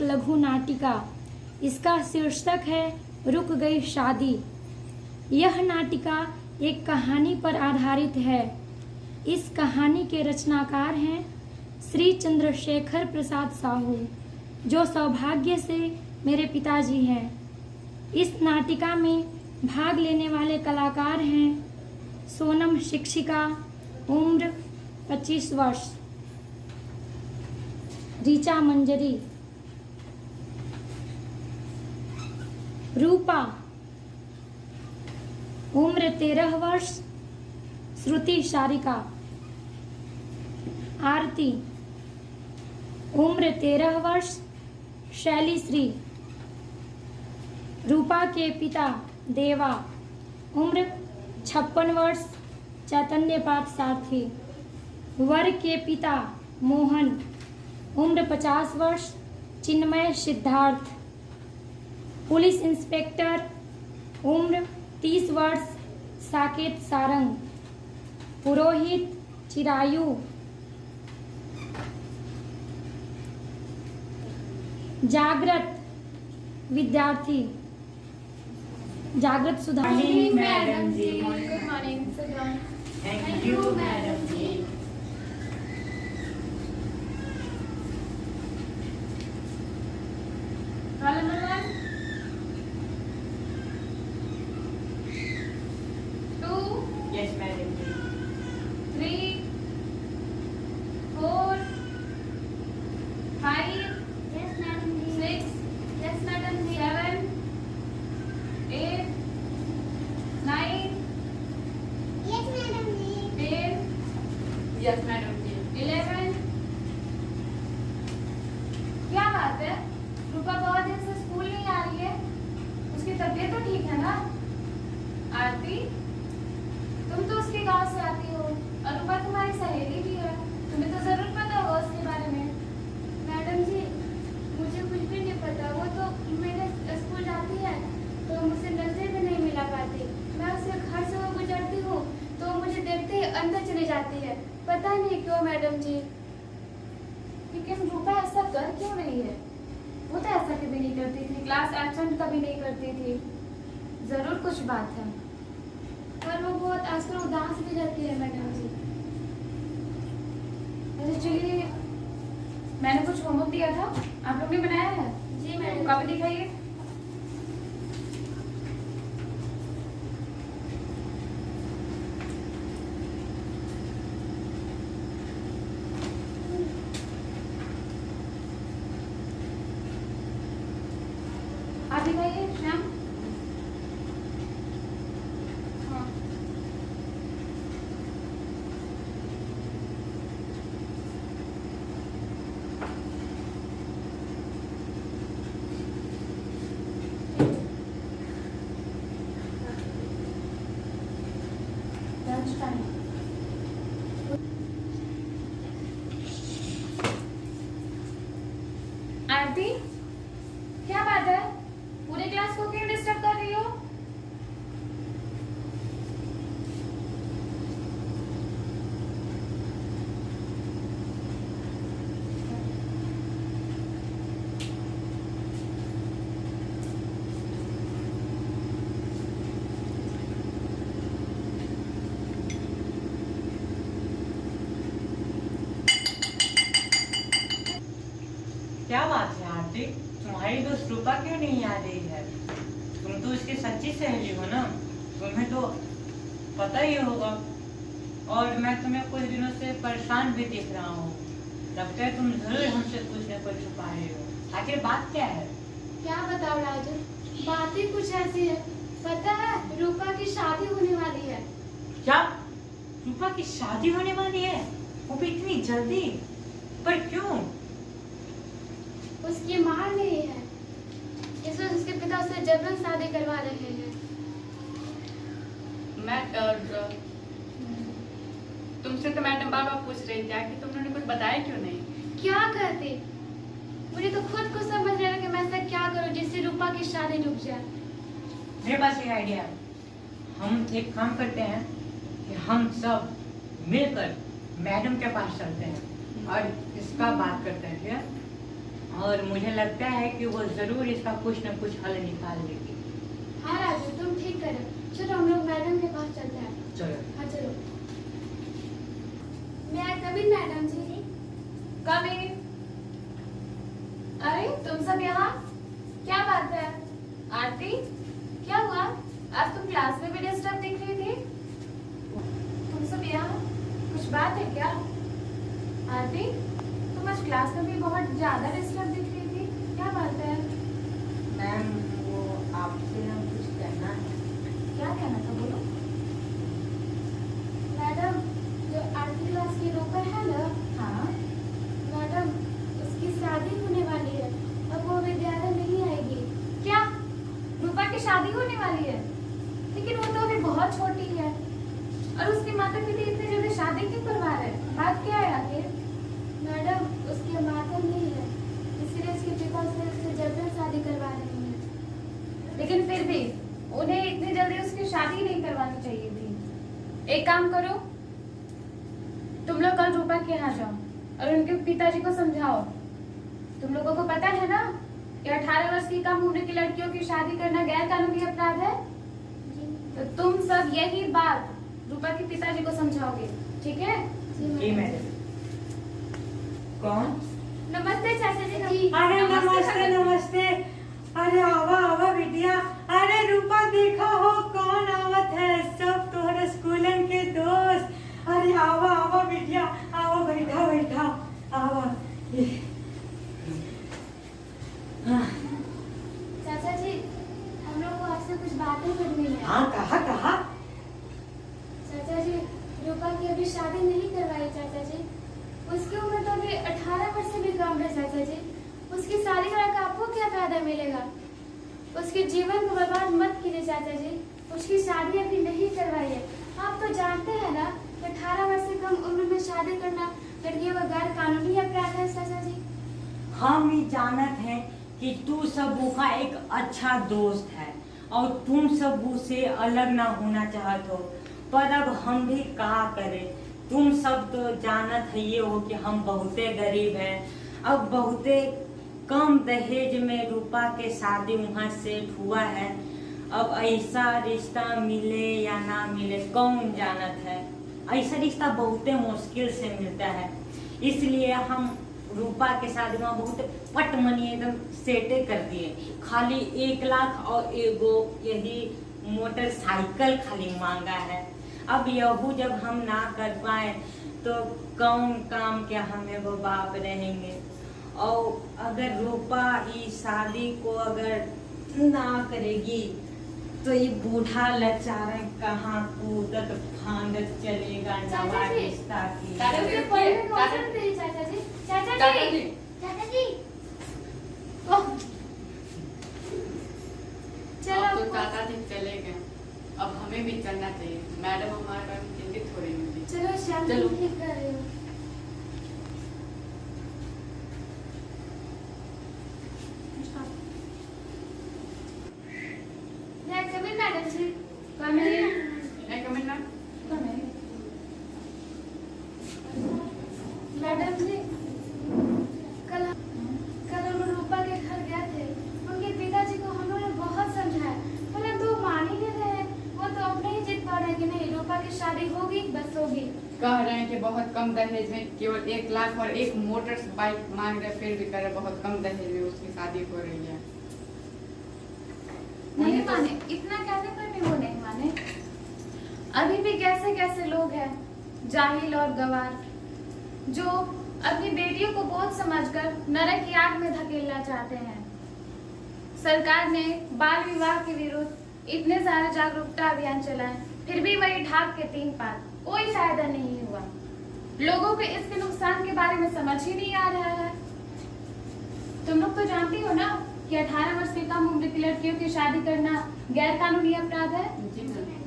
एक लघु नाटिका। इसका शीर्षक है रुक गई शादी। यह नाटिका एक कहानी पर आधारित है। इस कहानी के रचनाकार हैं श्री चंद्रशेखर प्रसाद साहू, जो सौभाग्य से मेरे पिताजी हैं। इस नाटिका में भाग लेने वाले कलाकार हैं सोनम शिक्षिका, उम्र 25 वर्ष, ऋचा मंजरी, रूपा, उम्र 13 वर्ष, श्रुति सारिका, आरती, उम्र 13 वर्ष, शैली श्री। रूपा के पिता देवा, उम्र 56 वर्ष, चैतन्य पाठ सारथी। वर के पिता मोहन, उम्र 50 वर्ष, चिन्मय सिद्धार्थ। पुलिस इंस्पेक्टर, उम्र 30 वर्ष, साकेत सारंग। पुरोहित चिरायु। जागृत विद्यार्थी, जागृत Sudha. Madam ji, good morning Sudha. Thank you madam ji. Roll number 1, 2, yes madam ji. 3, 4, 5, Yes, madam ji. 6, Yes, madam ji. 7, 8, 9, Yes, madam ji. 10, yes madam ji. 11। क्या बात है, रूपा बहुत दिन से स्कूल नहीं आ रही है। उसकी तबीयत तो ठीक है ना? आरती, तुम तो उसके गांव से आती हो और रूपा तुम्हारी सहेली भी है, तुम्हें तो जरूर पता होगा उसके बारे में। मैडम जी, मुझे कुछ भी नहीं पता। वो तो मेरे स्कूल जाती है तो मुझसे नजर भी नहीं मिला पाती। मैं उसके घर से वो गुजरती हूँ तो मुझे देखते ही अंदर चली जाती है। पता नहीं क्यों मैडम जी। लेकिन रूपा ऐसा कर क्यों रही है? वो तो ऐसा कभी नहीं करती थी, क्लास एब्सेंट कभी नहीं करती थी। जरूर कुछ बात है। पर वो बहुत आजकल उदास भी रहती है मैडम जी। अच्छा चलिए, मैंने कुछ होमवर्क दिया था, आप लोग ने बनाया है? जी मैडम। कॉपी दिखाइए। आप दिखाइए श्याम। हाँ। Lunch time. आरती, क्या बात है? पूरे क्लास को क्यों डिस्टर्ब कर रही हो? क्या बात है आरती, तुम्हारी दोस्त रूपा क्यों नहीं आ रही है? तुम तो उसकी सच्ची सहेली हो ना, तुम्हें तो पता ही होगा। और मैं तुम्हें कुछ दिनों से परेशान भी दिख रहा हूँ। लगता है तुम जरूर हमसे कुछ न कुछ छुपा रहे हो। आखिर बात क्या है? क्या बताओ राजू, बात ही कुछ ऐसी है। पता है, रूपा की शादी होने वाली है। क्या रूपा की शादी होने वाली है? वो भी इतनी जल्दी? पर क्यों? उसकी मां नहीं है, इस वजह उसके पिता उससे जबरन शादी करवा रहे हैं। तुमसे तो मैडम बार बार पूछ रही थी कि तुमने कुछ बताया क्यों नहीं? क्या करती, मुझे तो खुद को समझ नहीं आ रहा कि मैं ऐसा क्या करूं जिससे रूपा की शादी रुक जाए। मेरे पास एक आइडिया है। हम एक काम करते हैं कि हम सब मिलकर मैडम के पास चलते हैं और इसका बात करते हैं। क्या और मुझे लगता है कि वो जरूर इसका कुछ न कुछ हल निकाल लेगी। हाँ राजू, तुम ठीक कर रहे हो। चलो हम लोग मैडम के पास चलते हैं। चलो। हाँ चलो। मैं कभी मैडम जी। कम इन। अरे तुम सब यहाँ, क्या बात है? आरती, क्या हुआ? आज तुम क्लास में भी डिस्टर्ब दिख रही थी। तुम सब यहाँ, कुछ बात है क्या? आरती, तुम आज क्लास में भी बहुत ज्यादा डिस्टर्ब दिख रही थी, क्या बात है? मैम, वो आपसे हम कुछ कहना है। क्या कहना था, बोलो। मैडम, जो आरती क्लास की रोकर है ना, हाँ, मैडम उसकी शादी होने वाली है। अब वो विद्यालय नहीं आएगी। क्या रूपा की शादी होने वाली है? लेकिन वो तो अभी बहुत छोटी है और उसके माता पिता इतने जल्दी शादी क्यों करवा रहे हैं? बात क्या है आखिर? मैडम उसके माता नहीं है, इसलिए उसके पिता से जबरन शादी करवा रहे हैं। लेकिन फिर भी उन्हें इतनी जल्दी उसकी शादी नहीं करवानी चाहिए थी। एक काम करो, तुम लोग कल रूपा के यहाँ जाओ और उनके पिताजी को समझाओ। तुम लोगों को पता है ना कि 18 वर्ष की कम उम्र की लड़कियों की शादी करना गैर कानूनी अपराध है। तो तुम सब यही बात रूपा के पिताजी को समझाओगे, ठीक है? जी मैडम। कौन? नमस्ते चाचा जी। अरे नमस्ते नमस्ते। अरे आवा आवा बिटिया। अरे रूपा देखा हो कौन आवत है, सब तोहरे स्कूलन के दोस्त। अरे आवा आवा बिटिया, आवा बैठा बैठा आवा। चाचा जी, हम लोग को आपसे कुछ बातें करनी है। हाँ कहा कहा। चाचा जी, रूपा की अभी शादी नहीं करवाई चाचा जी। उसकी उम्र तो अभी 18 वर्ष से भी कम है चाचा जी। उसकी शादी करा के आपको क्या फायदा मिलेगा? उसके जीवन को बर्बाद मत कीजिए चाचा जी। उसकी शादी अभी नहीं करवाई है। आप तो जानते हैं ना कि 18 वर्ष से कम उम्र में शादी करना लड़कियों का गैर कानूनी अपराध है चाचा जी। हम ही जानत हैं कि तू सबू का एक अच्छा दोस्त है और तुम सबू से अलग ना होना चाहत हो, पर अब हम भी कहा करें। तुम सब तो जानत है ये हो कि हम बहुते गरीब हैं। अब बहुते कम दहेज में रूपा के शादी वहाँ सेट हुआ है। अब ऐसा रिश्ता मिले या ना मिले कौन जानत है। ऐसा रिश्ता बहुते मुश्किल से मिलता है, इसलिए हम रूपा के साथ वहाँ बहुत पट मनी एकदम सेटे कर दिए। खाली 1 लाख और एगो यही मोटरसाइकिल खाली मांगा है। अब यहू जब हम ना कर पाए तो कौन काम के हम एगो बाप रहेंगे। और अगर रूपा इस शादी को अगर ना करेगी तो ये बूढ़ा लचारा कहाँ कूदत फांदत चलेगा नवा रिश्ता की। उसे पढ़ने का अवसर दीजिए चाचा जी। चाचा जी, चाचा जी। ओह, चलो अब तो चाचा जी चले गए, अब हमें भी चलना चाहिए। मैडम हमारे बारे में चिंतित हो रही होगी। चलो श्याम जी, चलो। ठीक कर रहे हो। मैं कभी मैडम जी। एक मिनट ना। मैडम जी, कल हम रूपा के घर गए थे। उनके पिताजी को हम लोगों ने बहुत समझाया, परंतु वो मान ही नहीं रहे। वो तो अपने ही जिद पा रहे हैं कि नहीं, रूपा की शादी होगी, बस होगी। कह रहे हैं कि बहुत कम दहेज में, केवल 1 लाख और एक मोटर बाइक मांग रहे, फिर भी कह रहे बहुत कम दहेज में उसकी शादी हो रही है। नहीं माने, इतना कहने पर भी वो नहीं माने। अभी भी कैसे कैसे लोग हैं, जाहिल और गवार, जो अपनी बेटियों को बोझ समझकर नरक की आग में धकेलना चाहते हैं। सरकार ने बाल विवाह के विरुद्ध इतने सारे जागरूकता अभियान चलाए, फिर भी वही ढाक के 3 पात, कोई फायदा नहीं हुआ। लोगों को इसके नुकसान के बारे में समझ ही नहीं आ रहा है। तुम लोग तो जानती हो ना कि 18 वर्ष से कम उम्र की लड़कियों की शादी करना गैर कानूनी अपराध है। जी मैम।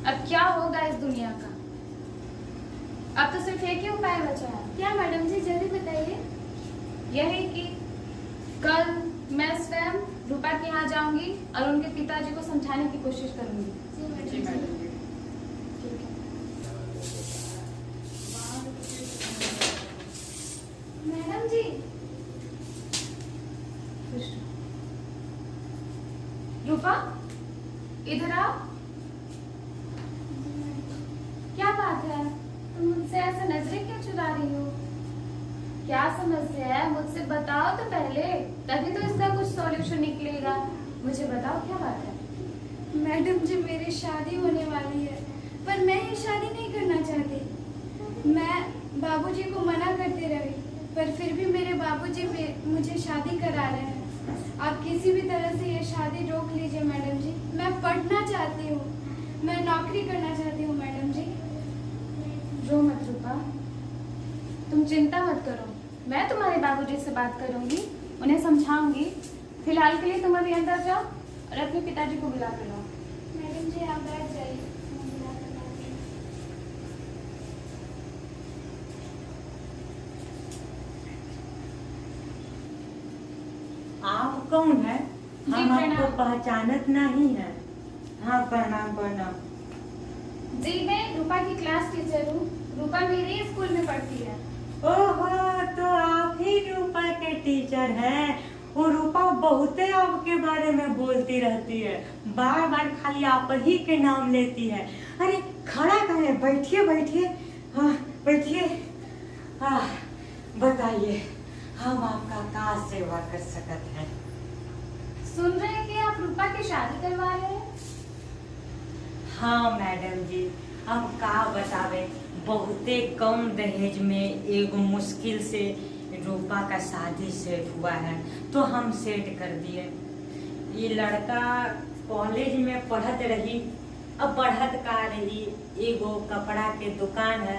अब क्या होगा इस दुनिया का? अब तो सिर्फ एक ही उपाय बचा है। क्या मैडम जी, जल्दी बताइए। यही कि कल मैं स्वयं रूपा के यहाँ जाऊंगी और उनके पिताजी को समझाने की कोशिश करूंगी। जी मैडम जी। मैडम जी, खुश रहो। रूपा, इधर आओ। क्या बात है, तुम मुझसे ऐसे नजरें क्यों चुरा रही हो? क्या समस्या है, मुझसे बताओ तो पहले, तभी तो इसका कुछ सॉल्यूशन निकलेगा। मुझे बताओ क्या बात है। मैडम जी, मेरी शादी होने वाली है, पर मैं ये शादी नहीं करना चाहती। मैं बाबूजी को मना करती रही, पर फिर भी मेरे बाबूजी मुझे शादी करा रहे हैं। आप किसी भी तरह से ये शादी रोक लीजिए मैडम जी। मैं पढ़ना चाहती हूँ, मैं नौकरी करना चाहती हूँ मैडम जी। रो मत रूपा, तुम चिंता मत करो, मैं तुम्हारे बाबूजी से बात करूंगी, उन्हें समझाऊंगी। फिलहाल के लिए तुम अभी अंदर जाओ और अपने पिताजी को बुला कर लाओ। मैडम जी आप बैठ जाइए, मैं बुला कर लाती हूँ। आप कौन है? जी, हम आपको प्रणाम। पहचानत नहीं है। हाँ, प्रणाम प्रणाम। जी, मैं रूपा की क्लास टीचर हूँ। रूपा मेरे ही स्कूल में पढ़ती है। ओहो, तो आप ही रूपा के टीचर हैं। वो रूपा बहुते आपके बारे में बोलती रहती है, बार बार खाली आप ही के नाम लेती है। अरे खड़ा करें, बैठिए बैठिए। हाँ बैठिए। हाँ बताइए, हम आपका का सेवा कर सकत हैं? सुन रहे हैं कि आप रूपा की शादी करवा रहे हैं। हाँ मैडम जी, हम का बतावे, बहुते कम दहेज में एगो मुश्किल से रूपा का शादी सेट हुआ है, तो हम सेट कर दिए। ये लड़का कॉलेज में पढ़त रही, अब पढ़त का रही, एगो कपड़ा के दुकान है,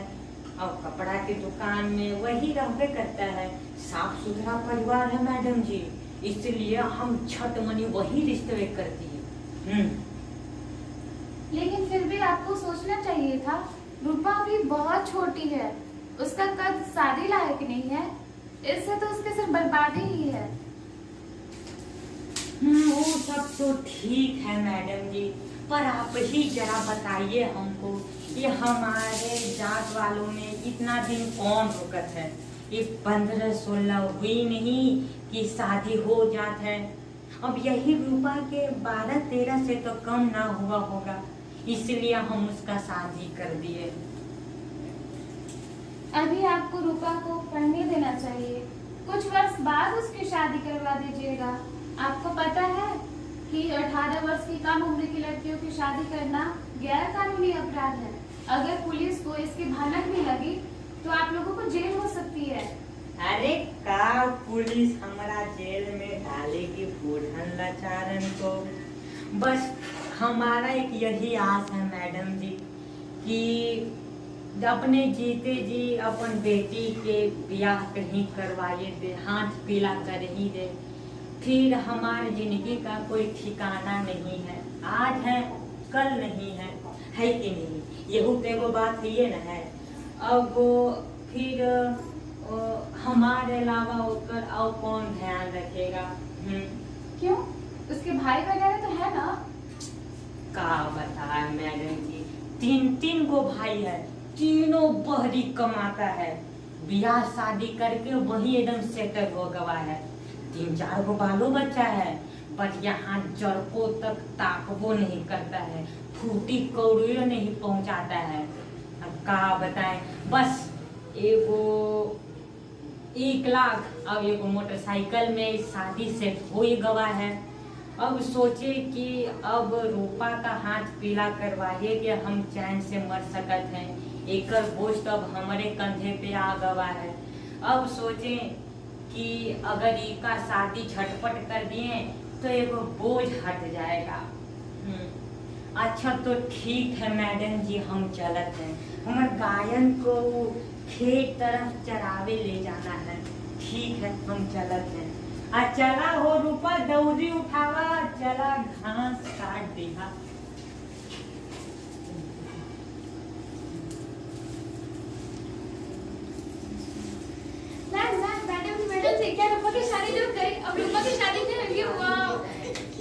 और कपड़ा के दुकान में वही रहबे करता है। साफ सुथरा परिवार है मैडम जी, इसलिए हम छठ मनी वही रिश्ते कर दिए। लेकिन फिर भी आपको सोचना चाहिए था, रूपा अभी बहुत छोटी है, उसका कद शादी लायक नहीं है, इससे तो उसके सिर्फ बर्बादी ही है। वो सब तो ठीक है मैडम जी, पर आप ही जरा बताइए हमको, ये हमारे जात वालों में इतना दिन कौन रुकत है? ये 15-16 हुई नहीं कि शादी हो जात है। अब यही रूपा के 12-13 से तो कम ना हुआ होगा, इसलिए हम उसका शादी कर दिए। अभी आपको रूपा को पढ़ने देना चाहिए, कुछ वर्ष बाद उसकी शादी करवा दीजिएगा। आपको पता है कि 18 वर्ष की कम उम्र की लड़कियों की शादी करना गैर कानूनी अपराध है। अगर पुलिस को इसकी भनक भी लगी तो आप लोगों को जेल हो सकती है। अरे का पुलिस हमारा जेल में डालेगी बूढ़न लाचारन को? बस हमारा एक यही आस है मैडम जी कि अपने जीते जी अपन बेटी के ब्याह कहीं करवाइए दे, हाथ पीला कर ही दे, फिर हमारी जिंदगी का कोई ठिकाना नहीं है। आज है कल नहीं है, है कि नहीं? यही तो एगो बात ये न है। अब फिर हमारे अलावा होकर और कौन ध्यान रखेगा? क्यों, उसके भाई वगैरह तो है ना? का बताए मैडम जी, 3 गो भाई है, तीनों बहरी कमाता है, ब्याह शादी करके वही एकदम सेटल हो गवा है। 3-4 गो बालो बच्चा है, पर यहाँ जड़कों तक ताकबो नहीं करता है, फूटी कौड़ियों नहीं पहुँचाता है। अब का बताएं, बस एगो 1 लाख और एगो मोटरसाइकिल में शादी सेट हो ही गवा है। अब सोचे कि अब रूपा का हाथ पीला करवाइए कि हम चैन से मर सकत हैं, एकर बोझ तो अब हमारे कंधे पे आ गवा है। अब सोचें कि अगर इका शादी झटपट कर दिए तो एगो बोझ हट जाएगा। अच्छा तो ठीक है मैडम जी, हम चलत हैं, हमार गायन को खेत तरफ चरावे ले जाना है। ठीक है, हम चलत हैं। चला हो रूपा, दौरी उठावा, चला घास काट देहा। मैडम जी, क्या रूपा की शादी रुक गई? अब रूपा की शादी नहीं होगी? वाह!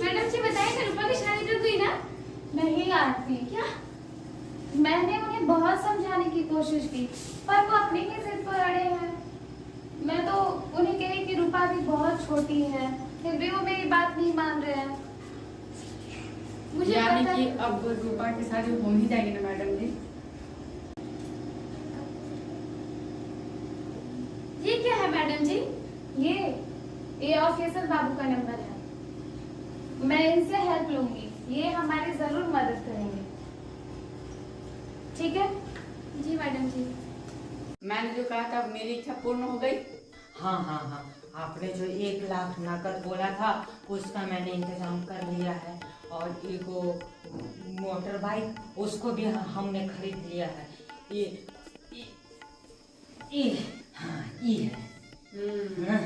मैडम जी बताइए ना, रूपा की शादी रुक गई ना? नहीं आरती, क्या? मैंने उन्हें बहुत समझाने की कोशिश की, पर वो अपनी ही जिद पर अड़े हैं। मैं तो उन्हें कही कि रूपा भी बहुत छोटी है, फिर भी वो मेरी बात नहीं मान रहे हैं। मुझे यानी पता कि अब रूपा की शादी हो ही जाएगी ना मैडम जी? ये क्या है मैडम जी? ये ऑफिसर बाबू का नंबर है, मैं इनसे हेल्प लूंगी, ये हमारी जरूर मदद करेंगे। ठीक है? जी मैडम जी। मैंने जो कहा था मेरी इच्छा पूर्ण हो गई। हाँ हाँ हाँ, आपने जो 1 लाख नकद बोला था उसका मैंने इंतजाम कर लिया है, और एक वो मोटर बाइक उसको भी हमने खरीद लिया है। ये हाँ ये है ना?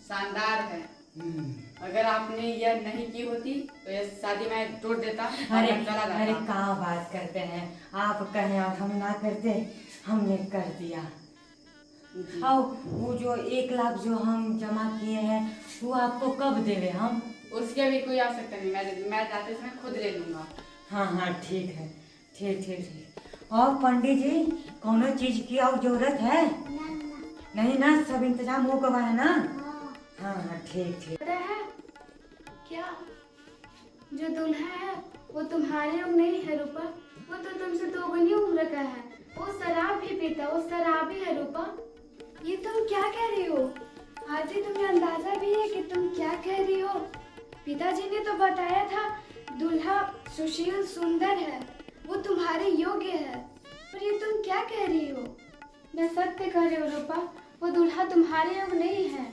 शानदार है। हम्म। अगर आपने यह नहीं की होती तो यह शादी मैं तोड़ देता और अरे मैं चला अरे जाता। कहाँ बात करते हैं, आप कहें और हम ना करते, हमने कर दिया। जी। हाँ, वो जो 1 लाख जो हम जमा किए हैं वो आपको कब देवे हम? उसके भी कोई आवश्यकता नहीं, मैं जाते समय खुद ले लूंगा। हाँ हाँ ठीक है, ठीक ठीक ठीक। और पंडित जी कोनो चीज की और जरूरत है? नहीं ना, सब इंतजाम हो गया है ना? हाँ हाँ ठीक ठीक। पता है क्या, जो दूल्हा है वो तुम्हारे उम्र नहीं है रूपा, वो तो तुमसे 2 गुनी उम्र का है। वो शराब भी पीता, वो शराबी है रूपा। ये तुम क्या कह रही हो आरती? तुम्हें अंदाजा भी है कि तुम क्या कह रही हो? पिताजी ने तो बताया था दूल्हा सुशील सुंदर है, वो तुम्हारे योग्य है, पर ये तुम क्या कह रही हो? मैं सत्य कह रही हूँ रूपा, वो दूल्हा तुम्हारे योग्य नहीं है।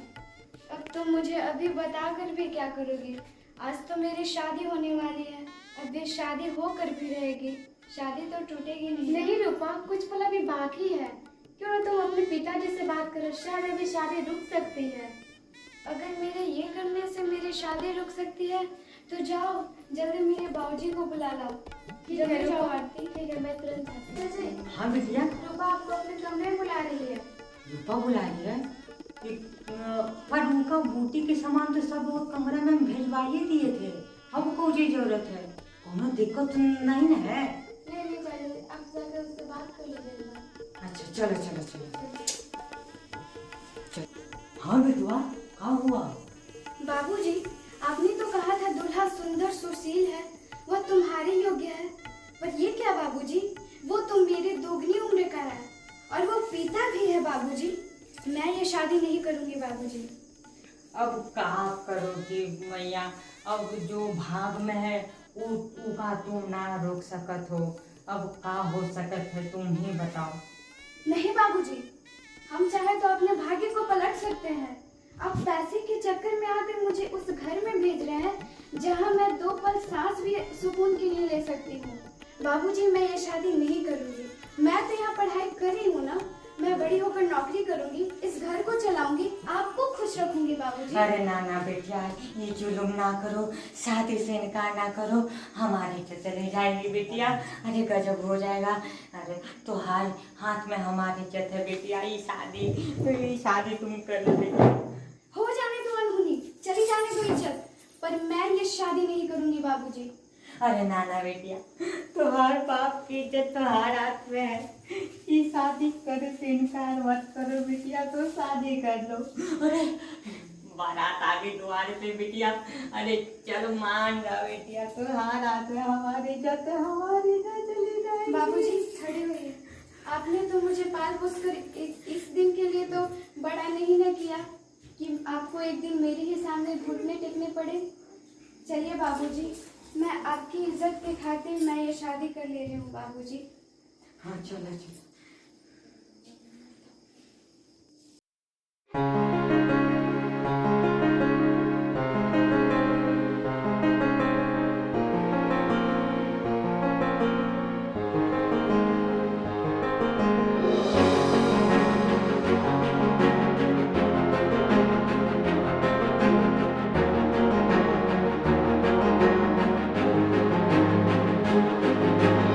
अब तुम मुझे अभी बता कर भी क्या करोगी? आज तो मेरी शादी होने वाली है, अब ये शादी होकर भी रहेगी, शादी तो टूटेगी नहीं। नहीं रूपा, कुछ पल अभी बाकी है, क्यों ना तुम अपने पिताजी से बात करो, शायद अभी शादी रुक सकती है। अगर मेरे ये करने से मेरी शादी रुक सकती है तो जाओ जल्दी मेरे बाबूजी को बुला लाओ। ठीक है जाओ आरती। ठीक है, मैं तुरंत आती हूँ। हाँ बिटिया, रूपा आपको अपने कमरे में बुला रही है। रूपा बुला रही है? पर उनका बूटी के सामान तो सब वो कमरा में भेजवाइए दिए थे, अब को जी जरूरत है? कोनो दिक्कत नहीं ना है? नहीं चाहिए, आप जाकर उससे बात कर लीजिएगा। अच्छा चलो चलो चलो चलो। हाँ बेटुआ, क्या हुआ? बाबूजी, आपने तो कहा था दूल्हा सुंदर सुशील है, वह तुम्हारे योग्य है, पर ये क्या बाबूजी, वो तो मेरे 2 गुनी उम्र का है और वो पीता भी है बाबूजी। मैं ये शादी नहीं करूंगी बाबूजी। अब कहा करोगी मैया, अब जो भाग में है उका तुम ना रोक सकत हो, अब का हो सकत है तुम ही बताओ। नहीं बाबूजी, हम चाहे तो अपने भाग्य को पलट सकते हैं। आप पैसे के चक्कर में आकर मुझे उस घर में भेज रहे हैं जहां मैं 2 पल सांस भी सुकून के लिए ले सकती हूँ। बाबूजी, मैं ये शादी नहीं करूंगी। मैं तो यहाँ पढ़ाई कर रही हूँ ना, मैं बड़ी होकर नौकरी करूंगी, इस घर को चलाऊंगी, आपको खुश रखूंगी बाबूजी। अरे ना बेटिया, ये जुलुम ना करो, शादी से इनकार ना करो, हमारी तो चले जाएगी बेटिया। अरे गजब हो जाएगा। अरे तुम्हारे हाथ में हमारी इज्जत है बेटिया, ये शादी तुम कर लो बेटिया। हो जाने दो अनहोनी, चली जाने दो इज्जत, पर मैं ये शादी नहीं करूंगी बाबूजी। अरे नाना बेटिया, तुम्हार बाप की इज्जत तुम्हारे हाथ में है, ये शादी करो से इनकार मत करो बेटिया, तो शादी कर लो। अरे बारात आ गई द्वार पे बेटिया, अरे चलो मान जाओ बेटिया, तुम्हारे हाथ में हमारी इज्जत है, हमारी इज्जत चली जाएगी। बाबूजी खड़े हुए, आपने तो मुझे पाल पोस कर इस दिन के लिए तो बड़ा नहीं न किया कि आपको एक दिन मेरे ही सामने घुटने टेकने पड़े। चलिए बाबूजी, मैं आपकी इज्जत के खातिर मैं ये शादी कर ले रही हूँ बाबूजी। हाँ चलो चलो।